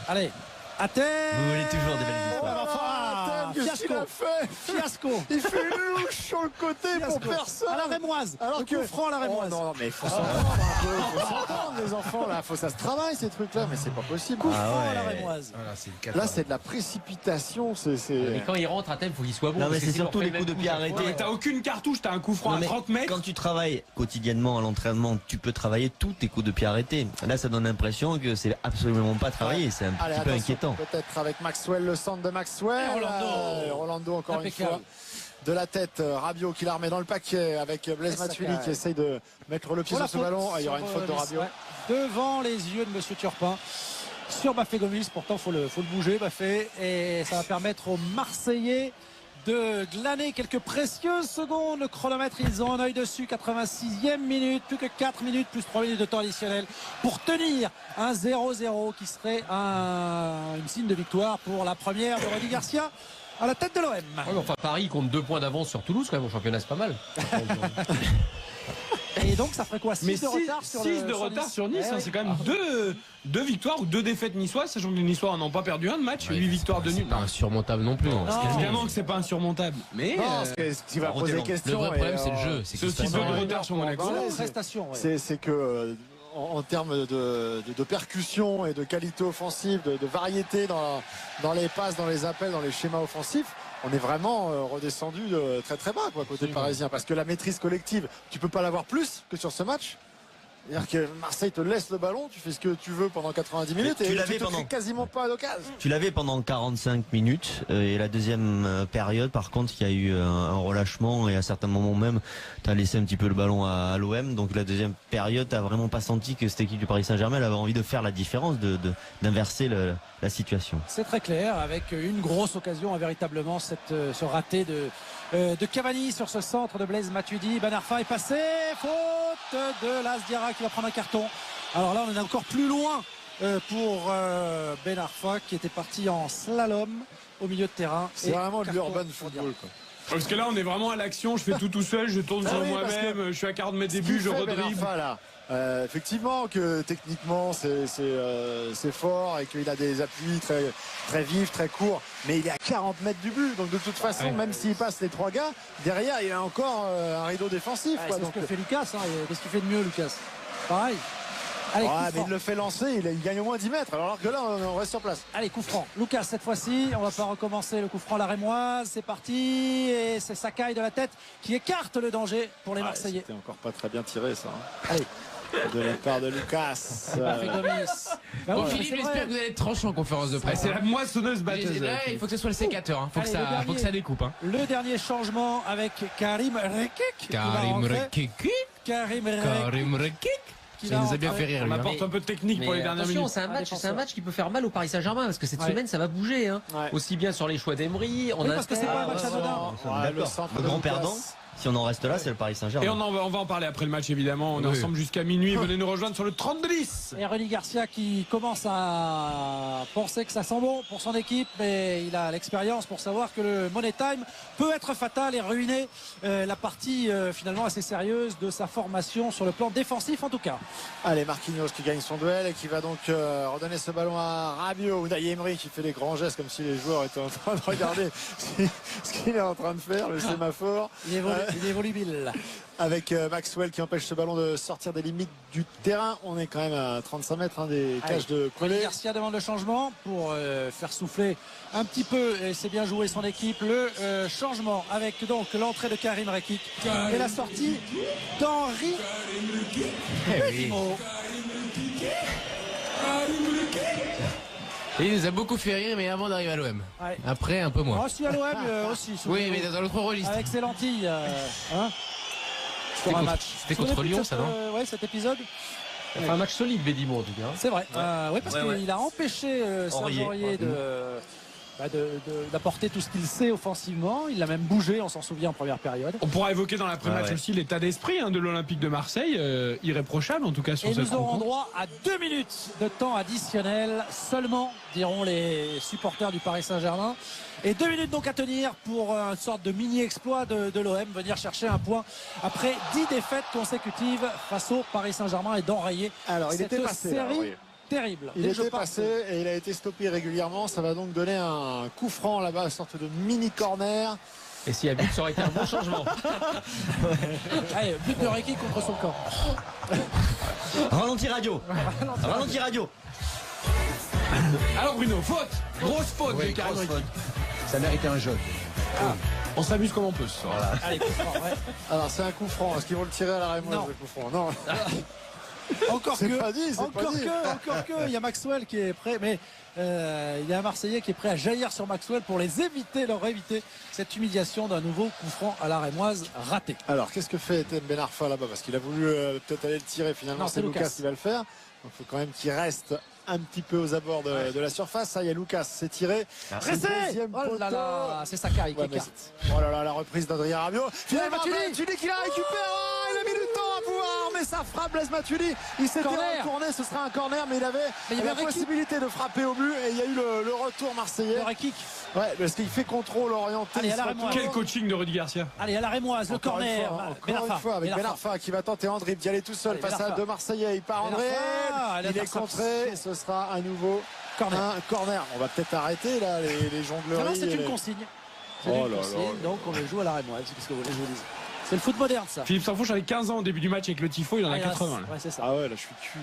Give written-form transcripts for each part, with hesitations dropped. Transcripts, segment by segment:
Allez, à terre. Vous voulez toujours des belles histoires. Qu'est-ce qu'il a fait? Fiasco. Il fait une louche sur le côté pour personne. À la rémoise. Alors le coup franc à la rémoise. non, mais il faut s'entendre un peu. Il faut s'entendre, les enfants. Là, faut ça se travaille ces trucs-là, mais c'est pas possible. Coup franc à la rémoise. Là, c'est de la précipitation. Mais quand il rentre à thème, il faut qu'il soit bon. Non, mais parce que c'est sinon, surtout on fait les le coups de même pied coup chaque arrêtés. fois. T'as aucune cartouche, t'as un coup franc Non, à mais 30 mètres. quand tu travailles quotidiennement à l'entraînement, tu peux travailler tous tes coups de pied arrêtés. Là, ça donne l'impression que c'est absolument pas travaillé. C'est un Allez, petit peu attention, inquiétant. peut-être avec Maxwell, le centre de Maxwell. Rolando encore Impeccable. une fois. De la tête, Rabiot qui la remet dans le paquet avec Blaise Matuidi qui essaye de mettre le pied sur ce ballon. Il y aura une faute de Rabiot. Devant les yeux de Monsieur Turpin. Sur Bafé Gomis, pourtant faut le bouger Bafé, et ça va permettre aux Marseillais de glaner quelques précieuses secondes. Le chronomètre, ils ont un œil dessus. 86e minute, plus que 4 minutes plus 3 minutes de temps additionnel pour tenir un 0-0 qui serait une signe de victoire pour la première de Rudy Garcia à la tête de l'OM. Ouais, mais enfin, Paris compte 2 points d'avance sur Toulouse quand même au championnat, c'est pas mal. Et donc ça ferait quoi? 6 Mais de retard sur 6 de retard sur Nice, hein, c'est quand même deux victoires ou 2 défaites niçoises, sachant que les Niçois n'ont pas perdu un de match, 8 victoires de nul. C'est pas insurmontable non plus. Évidemment que c'est pas insurmontable. Mais Ce qui va poser question. Le vrai problème, c'est le jeu. c'est aussi 2 de retard sur Monaco. prestation. C'est que en termes de percussion et de qualité offensive, de variété dans les passes, dans les appels, dans les schémas offensifs, on est vraiment redescendu de très très bas côté parisien, parce que la maîtrise collective, tu peux pas l'avoir plus que sur ce match. C'est-à-dire que Marseille te laisse le ballon, tu fais ce que tu veux pendant 90 minutes et tu te crées quasiment pas d'occasion. Tu l'avais pendant 45 minutes et la deuxième période, par contre, il y a eu un relâchement et à certains moments même, tu as laissé un petit peu le ballon à l'OM. Donc la deuxième période, tu n'as vraiment pas senti que cette équipe du Paris Saint-Germain avait envie de faire la différence, d'inverser la situation. C'est très clair, avec une grosse occasion, véritablement, ce raté de Cavani sur ce centre de Blaise Matuidi. Ben Arfa est passé, faute de Las Diarra qui va prendre un carton. Alors là on est encore plus loin pour Ben Arfa qui était parti en slalom au milieu de terrain. C'est vraiment de l'urban football quoi. Parce que là on est vraiment à l'action, je fais tout seul, je tourne sur moi-même, je suis à 40 mètres des buts, je redribble. Effectivement que techniquement c'est fort et qu'il a des appuis très, très vifs, très courts, mais il est à 40 mètres du but, donc de toute façon même s'il passe les 3 gars, derrière il y a encore un rideau défensif. C'est ce que fait Lucas, qu'est-ce qu'il fait de mieux Lucas? Pareil. Allez, mais il le fait lancer, il gagne au moins 10 mètres, alors que là on reste sur place. Allez, coup franc. Lucas cette fois-ci, on va pas recommencer le coup franc à la rémoise, c'est parti, et c'est Sakai de la tête qui écarte le danger pour les Marseillais. C'était encore pas très bien tiré ça. Allez. De la part de Lucas. Philippe, j'espère que vous allez être tranchant en conférence de presse. C'est la moissonneuse batteuse. Il faut que ce soit le sécateur. Faut que ça découpe. Le dernier changement avec Karim Rekik. Karim Rekik. Ça nous a bien fait rire. On apporte un peu de technique pour les dernières minutes. C'est un match qui peut faire mal au Paris Saint-Germain parce que cette semaine ça va bouger. Aussi bien sur les choix d'Emery. Parce que c'est pas un match anodin. Le grand perdant, si on en reste là, c'est le Paris Saint-Germain. Et on va en parler après le match évidemment. On est ensemble jusqu'à minuit. Venez nous rejoindre sur le 32-10. Et Rudy Garcia qui commence à penser que ça sent bon pour son équipe, mais il a l'expérience pour savoir que le Money Time peut être fatal et ruiner la partie finalement assez sérieuse de sa formation sur le plan défensif en tout cas. Allez, Marquinhos qui gagne son duel et qui va donc redonner ce ballon à Rabiot, ou Unai Emery qui fait des grands gestes comme si les joueurs étaient en train de regarder ce qu'il est en train de faire, le sémaphore. Il est volubile. Avec Maxwell qui empêche ce ballon de sortir des limites du terrain. On est quand même à 35 mètres des cages de Pelé. Garcia demande le changement pour faire souffler un petit peu, et c'est bien joué son équipe, le changement avec donc l'entrée de Karim Rekik et la sortie d'Henri Bedimo. Il nous a beaucoup fait rire, mais avant d'arriver à l'OM. Après, un peu moins. Si à l'OM aussi. Oui, mais dans l'autre rôle. Avec ses lentilles. C'était contre Lyon, ça, non? Ouais, cet épisode. Enfin, un match solide, Bedimo, en tout cas. C'est vrai. Oui, parce qu'il a empêché Serge Aurier d'apporter tout ce qu'il sait offensivement. Il l'a même bougé, on s'en souvient en première période. On pourra évoquer dans l'après-match aussi l'état d'esprit de l'Olympique de Marseille, irréprochable en tout cas sur cette rencontre. Et nous aurons droit à 2 minutes de temps additionnel seulement, diront les supporters du Paris Saint-Germain. Et 2 minutes donc à tenir pour une sorte de mini-exploit de l'OM, venir chercher un point après 10 défaites consécutives face au Paris Saint-Germain et d'enrayer il était cette passé, série terrible. Il était passé et il a été stoppé régulièrement. Ça va donc donner un coup franc là-bas, une sorte de mini corner. Et s'il y a but, ça aurait été un bon changement. Allez, but de Reiki contre son camp. Ralenti radio. Ralenti radio. Alors Bruno, faute. Grosse faute de Karim Reiki. Ça méritait un jaune. On s'amuse comme on peut ce soir. Voilà. Allez, coup franc, ouais. Alors c'est un coup franc. Est-ce qu'ils vont le tirer à la Rémoise, Non. le coup franc? Non. Encore C'est que, pas dit, c'est encore pas dit. que, il y a Maxwell qui est prêt, mais il y a un Marseillais qui est prêt à jaillir sur Maxwell pour leur éviter cette humiliation d'un nouveau coup franc à la Rémoise raté. Alors qu'est-ce que fait Etienne Ben Arfa là-bas? Parce qu'il a voulu peut-être aller le tirer. Finalement, Non, c'est c'est Lucas Lucas qui va le faire. Donc il faut quand même qu'il reste un petit peu aux abords de la surface. Ça, il y a Lucas, c'est tiré. Pressé. Deuxième Oh là poteau. là, c'est Sakai qui Ouais, mais écarte. oh là là, la reprise d'Adrien Rabiot. Finalement, Matuidi. Matuidi qui la récupère. Oh, il a mis du temps à pouvoir, mais ça frappe Blaise Matuidi. Il s'était Corner. retourné, ce sera un corner, mais il avait Mais il y avait la un kick. possibilité de frapper au but et il y a eu le retour marseillais. Le kick. Ouais, parce qu'il fait contrôle orienté. Allez, il à la se Rémoise. retourne. Quel coaching de Rudy Garcia. Allez, à la Rémoise, le Encore corner. une fois avec Ben Arfa qui va tenter en dribble d'y aller tout seul Allez, face Ben à Arfa. deux Marseillais. Il part en Ben dribble. Arfa, Il est contré. Ce sera à nouveau un corner. On va peut-être arrêter là les jongleries. Non, c'est et une les- consigne. C'est Oh une là consigne, là. donc on le joue à la Rémoise. Qu'est-ce que vous voulez que je vous dise? C'est le foot moderne, ça. Philippe Sanfouche avait 15 ans au début du match avec le tifo, il en a 80. là. Ouais, c'est ça. Ah ouais, là je suis cul.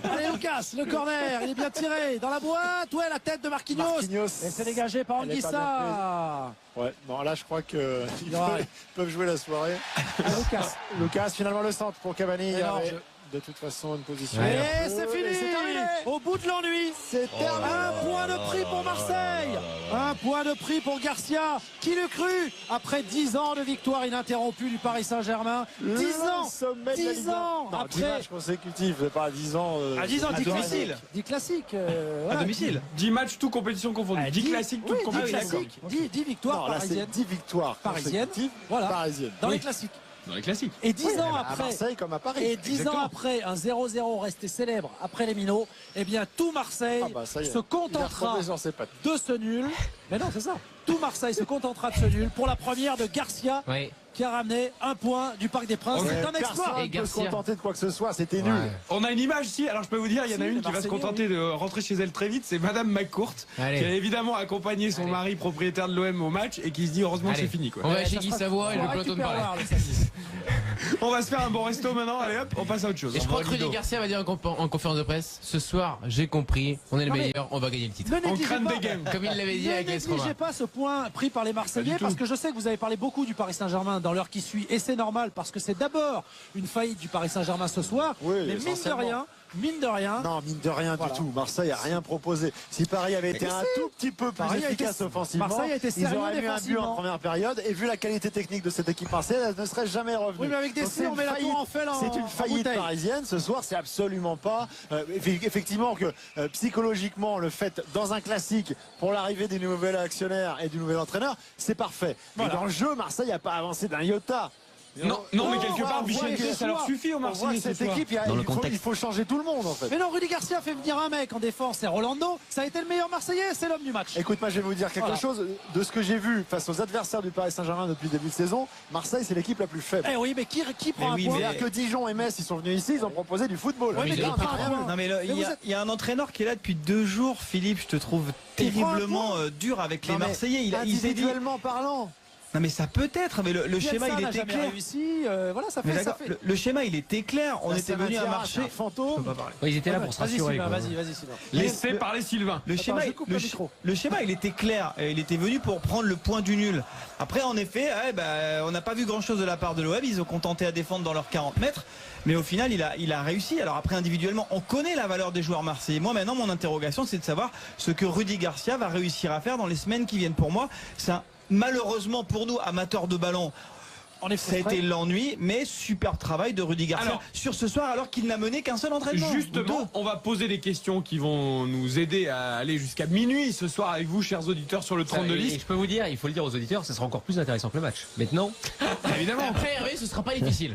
Allez, Lucas, le corner, il est bien tiré. Dans la boîte, ouais, la tête de Marquinhos. Marquinhos. Et c'est dégagé par Elle est pas Anguissa. Ouais, non, là je crois qu'ils Ouais. peuvent jouer la soirée. Lucas. Lucas, finalement le centre pour Cavani. Il y Énorme avait jeu. de toute façon une position. Et Et c'est fini. c'est terminé. Au bout de l'ennui. C'est terminé. Un point de prix pour Marseille. Un point de prix pour Garcia. Qui l'eût cru? Après 10 ans de victoire ininterrompue du Paris Saint-Germain. 10 ans. Sommet de la 10 Ligue 1. ans Non, 10 après. matchs consécutifs, c'est pas 10 ans. À 10 ans, à 10 domicile. classiques. 10 classiques. À voilà. domicile. 10 matchs, tout compétition confondue. Ah, 10 classiques, toutes oui, 10 compétitions classiques. confondues. 10 victoires Non, là c'est parisiennes. 10 victoires Parisiennes. consécutives Voilà. parisiennes. Dans Oui. les classiques. Dans les classiques. Et 10 ans À après. Marseille comme à Paris. Et 10 ans Exactement. après un 0-0 resté célèbre après les Minots, eh bien tout Marseille Ah bah, ça y est. se Il a contentera retombé sur ses pattes. de ce nul. Mais non, c'est ça. Tout Marseille se contentera de ce nul pour la première de Garcia Oui. qui a ramené un point du Parc des Princes. Ouais, C'est un exploit. Personne Et ne peut se Garcia. contenter de quoi que ce soit, c'était nul. On a une image ici, alors je peux vous dire, il y en a Si, une les qui va se Marseillais, contenter de rentrer chez elle très vite, c'est Madame McCourt, Allez. qui a évidemment accompagné son Allez. mari propriétaire de l'OM au match et qui se dit heureusement que Allez. c'est fini quoi. On va Ouais, chez ça Guy sera- Savoie et on le va peloton de récupérer parler. le samedi. On va se faire un bon resto maintenant, allez hop, on passe à autre chose. Et je crois que Rudy Garcia va dire en conférence de presse, ce soir, j'ai compris, on est le Non, mais- meilleur, on va gagner le titre. Ne On négligez crâne pas- des games. Comme il l'avait dit Ne avec les négligez Romains. pas ce point pris par les Marseillais Pas du parce tout. que je sais que vous avez parlé beaucoup du Paris Saint-Germain dans l'heure qui suit et c'est normal parce que c'est d'abord une faillite du Paris Saint-Germain ce soir. Oui, mais essentiellement. mine de rien, Non, mine de rien Voilà. du tout. Marseille a rien proposé. Si Paris avait été un tout petit peu plus Paris a efficace été- offensivement, Marseille a été ils sérieux auraient mis un but défensivement. en première période. Et vu la qualité technique de cette équipe marseillaise, elle ne serait jamais revenue. Oui, mais avec des Donc, C, c'est on une met la faillite. tour en fel en- C'est une en faillite bouteille. parisienne. Ce soir, c'est absolument pas. Effectivement, que psychologiquement, le fait dans un classique pour l'arrivée des nouveaux actionnaires et du nouvel entraîneur, c'est parfait. Voilà. Mais dans le jeu, Marseille n'a pas avancé d'un iota. Non, non, mais Oh, quelque part, on voit Bichette, que ça leur suffit aux On voit Marseillais que ce cette soir. équipe, Dans le il contexte. faut changer tout le monde en fait. mais non, Rudy Garcia fait venir un mec en défense, c'est Rolando. Ça a été le meilleur Marseillais, c'est l'homme du match. Écoute, moi je vais vous dire quelque Voilà. chose de ce que j'ai vu face aux adversaires du Paris Saint-Germain depuis le début de saison. Marseille, c'est l'équipe la plus faible. Eh oui, mais qui prend Mais un oui, point mais- C'est-à-dire que Dijon et Metz, ils sont venus ici, ils ont proposé du football. Ouais, mais ils qui ont prend pris un point Non mais là, Mais il y, vous a- êtes- il y a un entraîneur qui est là depuis 2 jours, Philippe, je te trouve Il prend un terriblement point. dur avec les Non, mais Marseillais. Il s'est dit, individuellement parlant. non mais ça peut être, mais le schéma Bielsa il n'a était jamais clair. réussi. Voilà, ça Mais fait. Ça d'accord, fait... le schéma il était clair. On Là, était ça venu à m'attire, marcher. c'est un fantôme. Oui, ils étaient là pour se Vas-y, rassurer. Sylvain, quoi. vas-y, Sylvain. Laissez parler Sylvain. Le schéma, je coupe le micro. le schéma, il était clair. Il était venu pour prendre le point du nul. Après, en effet, on n'a pas vu grand-chose de la part de l'OM. Ils ont contenté à défendre dans leurs 40 mètres. Mais au final, il a réussi. Alors après, individuellement, on connaît la valeur des joueurs marseillais. Moi, maintenant, mon interrogation, c'est de savoir ce que Rudy Garcia va réussir à faire dans les semaines qui viennent. Pour moi, malheureusement pour nous, amateurs de ballon, On est ça a frustré. été l'ennui, mais super travail de Rudy Garcia Alors, sur ce soir, alors qu'il n'a mené qu'un seul entraînement. Justement, on va poser des questions qui vont nous aider à aller jusqu'à minuit ce soir avec vous, chers auditeurs, sur le Ça, 32 et liste. je peux vous dire, il faut le dire aux auditeurs, ça sera encore plus intéressant que le match. Maintenant, Évidemment. après Hervé, ce sera pas difficile.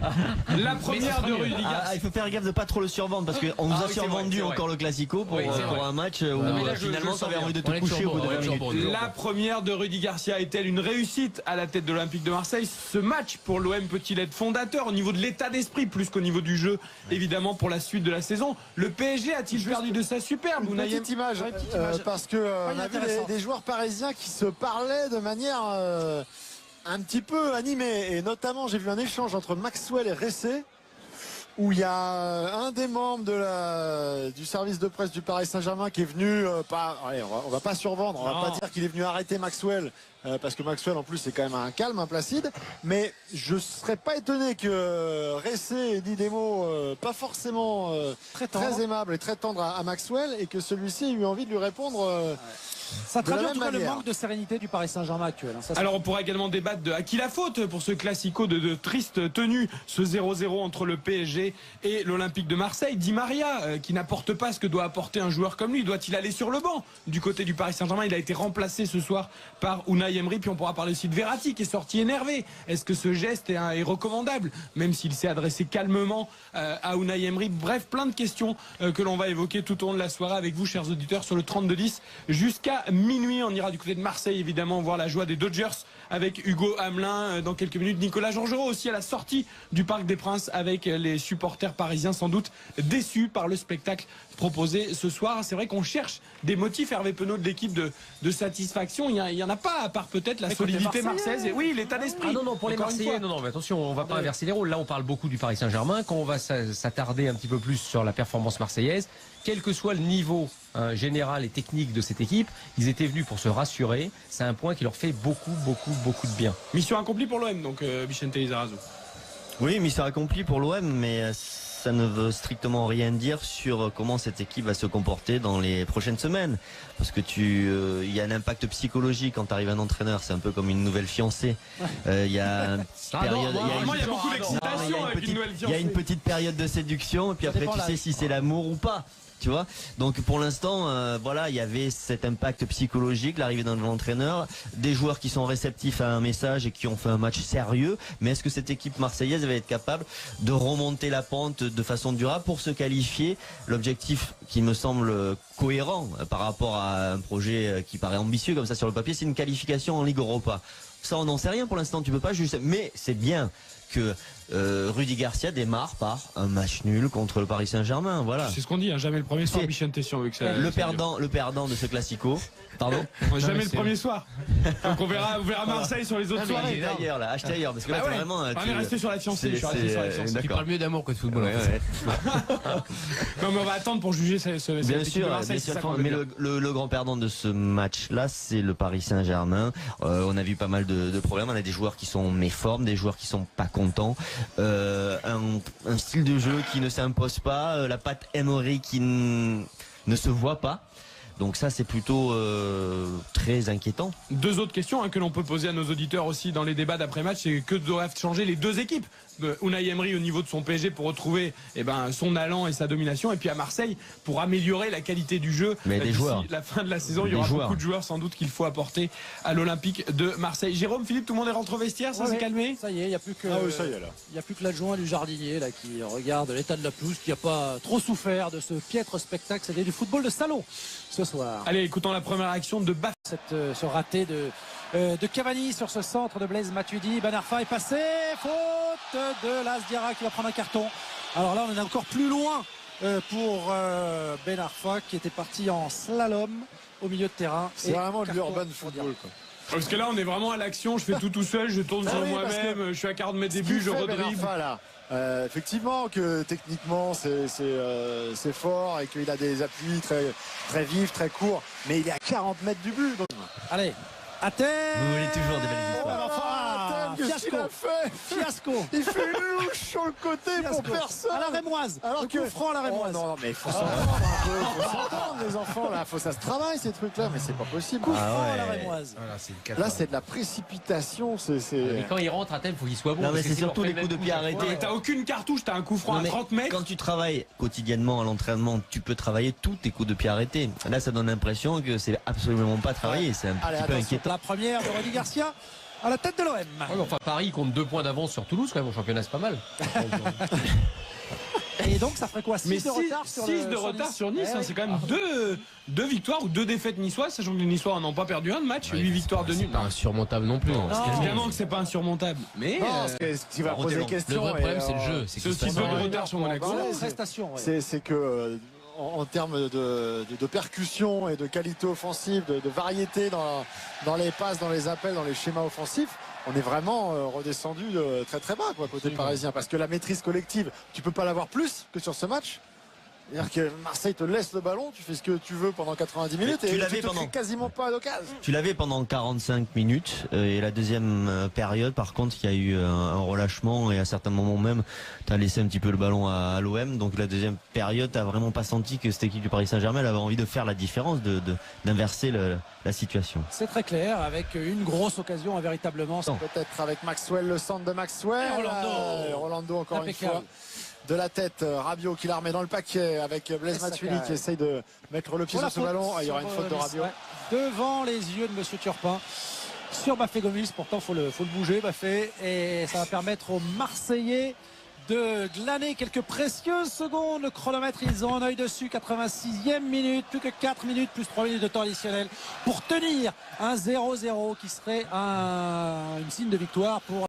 La première sera de mieux. Rudy Garcia. Il faut faire gaffe de pas trop le survendre parce qu'on nous Ah a oui, c'est survendu vrai, c'est encore le Classico pour, Oui, c'est pour vrai. un match où Non, mais là, finalement je ça avait sens envie de bien. te On est coucher au bout de toujours 20 bon, minutes. on est La première de Rudy Garcia est-elle une réussite à la tête de l'Olympique de Marseille? Ce match pour l'OM peut-il être fondateur au niveau de l'état d'esprit plus qu'au niveau du jeu, évidemment, pour la suite de la saison? Le PSG a-t-il perdu de sa superbe? Une petite image, parce que on a vu des joueurs parisiens qui se parlaient de manière un petit peu animée, et notamment j'ai vu un échange entre Maxwell et Ressé, où il y a un des membres du service de presse du Paris Saint-Germain qui est venu, on va pas survendre, on va pas dire qu'il est venu arrêter Maxwell, parce que Maxwell en plus c'est quand même un calme, un placide, mais je serais pas étonné que Ressé ait dit des mots pas forcément très aimables et très tendres à Maxwell, et que celui-ci ait eu envie de lui répondre. Ça traduit en tout cas le manque de sérénité du Paris Saint-Germain actuel. Alors on pourra également débattre de à qui la faute pour ce classico de triste tenue, ce 0-0 entre le PSG et l'Olympique de Marseille. Di Maria, qui n'apporte pas ce que doit apporter un joueur comme lui, doit-il aller sur le banc du côté du Paris Saint-Germain? Il a été remplacé ce soir par Unai Emery. Puis on pourra parler aussi de Verratti qui est sorti énervé. Est-ce que ce geste est recommandable, même s'il s'est adressé calmement à Unai Emery? Bref, plein de questions que l'on va évoquer tout au long de la soirée avec vous, chers auditeurs, sur le 32-10 jusqu'à minuit. On ira du côté de Marseille, évidemment, voir la joie des Dodgers avec Hugo Hamelin dans quelques minutes. Nicolas Georgerot aussi à la sortie du Parc des Princes avec les supporters parisiens sans doute déçus par le spectacle proposé ce soir. C'est vrai qu'on cherche des motifs, Hervé Penaud, de l'équipe de satisfaction. Il y en a pas, à part peut-être la solidité marseillaise et oui, l'état d'esprit. Ah non, pour les Marseillais, non, mais attention, on va pas inverser les rôles. Là, on parle beaucoup du Paris Saint-Germain. Quand on va s'attarder un petit peu plus sur la performance marseillaise, quel que soit le niveau général et technique de cette équipe, ils étaient venus pour se rassurer. C'est un point qui leur fait beaucoup de bien. Mission accomplie pour l'OM, donc Vicente Lizarazu. Oui, mission accomplie pour l'OM, mais ça ne veut strictement rien dire sur comment cette équipe va se comporter dans les prochaines semaines. Parce que il y a un impact psychologique quand tu arrives un entraîneur, c'est un peu comme une nouvelle fiancée. Il y a une période, il y a beaucoup d'excitation avec une nouvelle fiancée. Il y a une petite période de séduction, et puis après tu sais si c'est l'amour ou pas. Tu vois, donc pour l'instant, voilà, il y avait cet impact psychologique, l'arrivée d'un nouvel entraîneur, des joueurs qui sont réceptifs à un message et qui ont fait un match sérieux. Mais est-ce que cette équipe marseillaise va être capable de remonter la pente de façon durable pour se qualifier? L'objectif qui me semble cohérent par rapport à un projet qui paraît ambitieux comme ça sur le papier, c'est une qualification en Ligue Europa. Ça, on n'en sait rien pour l'instant, tu peux pas juste. Mais c'est bien que Rudy Garcia démarre par un match nul contre le Paris Saint-Germain. Voilà. C'est ce qu'on dit, hein, jamais le premier soir, Michel Tession. Le perdant de ce classico. Pardon. Jamais le premier soir. Donc on verra Marseille sur les autres soirées. Ailleurs là, achetez ailleurs parce que là c'est vraiment. On est resté sur la fiancée. Tu parles mieux d'amour que de football. Non mais on va attendre pour juger bien sûr, mais le grand perdant de ce match-là, c'est le Paris Saint-Germain. On a vu pas mal de problèmes. On a des joueurs qui sont méformes, des joueurs qui sont pas contents, un style de jeu qui ne s'impose pas, la patte Emery qui ne se voit pas. Donc ça c'est plutôt très inquiétant. Deux autres questions que l'on peut poser à nos auditeurs aussi dans les débats d'après-match, c'est que doivent changer les deux équipes. Unai Emery au niveau de son PSG pour retrouver son allant et sa domination, et puis à Marseille pour améliorer la qualité du jeu. Mais des joueurs. La fin de la saison, il y aura beaucoup de joueurs sans doute qu'il faut apporter à l'Olympique de Marseille. Jérôme, Philippe, tout le monde est rentré au vestiaire, ça s'est calmé? Ça y est, il n'y a plus que il y a plus que l'adjoint du jardinier là qui regarde l'état de la pelouse, qui n'a pas trop souffert de ce piètre spectacle. C'était du football de salon ce soir. Allez, écoutons la première action de Baf. Ce raté de Cavani sur ce centre de Blaise Matuidi. Ben Arfa est passé, faute de Las Diarra qui va prendre un carton. Alors là on est encore plus loin pour Ben Arfa qui était parti en slalom au milieu de terrain. C'est vraiment de l'urban football quoi. Parce que là on est vraiment à l'action, je fais tout seul, je tourne sur moi-même, je suis à 40 mètres des buts, je redribble. Effectivement que techniquement c'est fort et qu'il a des appuis très vifs, très courts, mais il est à 40 mètres du but. Donc... Allez, à terre. Vous voulez toujours des belles histoires. Qu'est-ce qu'il a fait? Fiasco. Il fait une louche sur le côté pour personne. À la Rémoise. Alors que franc à la Rémoise. Non, mais il faut s'entendre un peu. Il faut s'entendre les enfants là. Ça se travaille ces trucs-là, mais c'est pas possible. Coup franc à la Rémoise. Là, c'est de la précipitation. Mais quand il rentre à thème, il faut qu'il soit bon. Non, mais c'est surtout les coups de pied arrêtés. T'as aucune cartouche, t'as un coup franc à 30 mètres. Quand tu travailles quotidiennement à l'entraînement, tu peux travailler tous tes coups de pied arrêtés. Là, ça donne l'impression que c'est absolument pas travaillé. C'est un petit peu inquiétant. La première de Rudy Garcia à la tête de l'OM. Enfin, Paris compte 2 points d'avance sur Toulouse quand même au championnat, c'est pas mal. Et donc ça ferait quoi, 6 Mais de retard sur 6 de retard sur Nice, hein, c'est quand même deux victoires ou 2 défaites niçoises, sachant que les Niçois n'ont pas perdu un de match, 8 victoires de nul. Pas insurmontable non plus. Évidemment que c'est pas insurmontable. Mais Non, ce qui va poser question. Le vrai problème, et, c'est le jeu. c'est aussi peu de retard sur Monaco. prestation. Ouais. c'est que en termes de percussion et de qualité offensive, de variété dans les passes, dans les appels, dans les schémas offensifs, on est vraiment redescendu de très très bas côté parisien, parce que la maîtrise collective, tu peux pas l'avoir plus que sur ce match. C'est-à-dire que Marseille te laisse le ballon, tu fais ce que tu veux pendant 90 minutes et tu te crées quasiment pas d'occasion. Tu l'avais pendant 45 minutes et la deuxième période, par contre, il y a eu un relâchement et à certains moments même, tu as laissé un petit peu le ballon à l'OM. Donc la deuxième période, tu n'as vraiment pas senti que cette équipe du Paris Saint-Germain avait envie de faire la différence, d'inverser la situation. C'est très clair, avec une grosse occasion véritablement. Peut-être avec Maxwell, le centre de Maxwell. Rolando encore impeccable. Une fois. De la tête, Rabiot qui la remet dans le paquet avec Blaise Matuidi qui essaye de mettre le pied sur ce ballon. Il y aura une faute de Rabiot. Devant les yeux de Monsieur Turpin sur Bafé Gomis. Pourtant, faut le bouger, Bafé. Et ça va permettre aux Marseillais de glaner quelques précieuses secondes. Le chronomètre, ils ont un œil dessus. 86e minute, plus que 4 minutes, plus 3 minutes de temps additionnel pour tenir un 0-0 qui serait un signe de victoire pour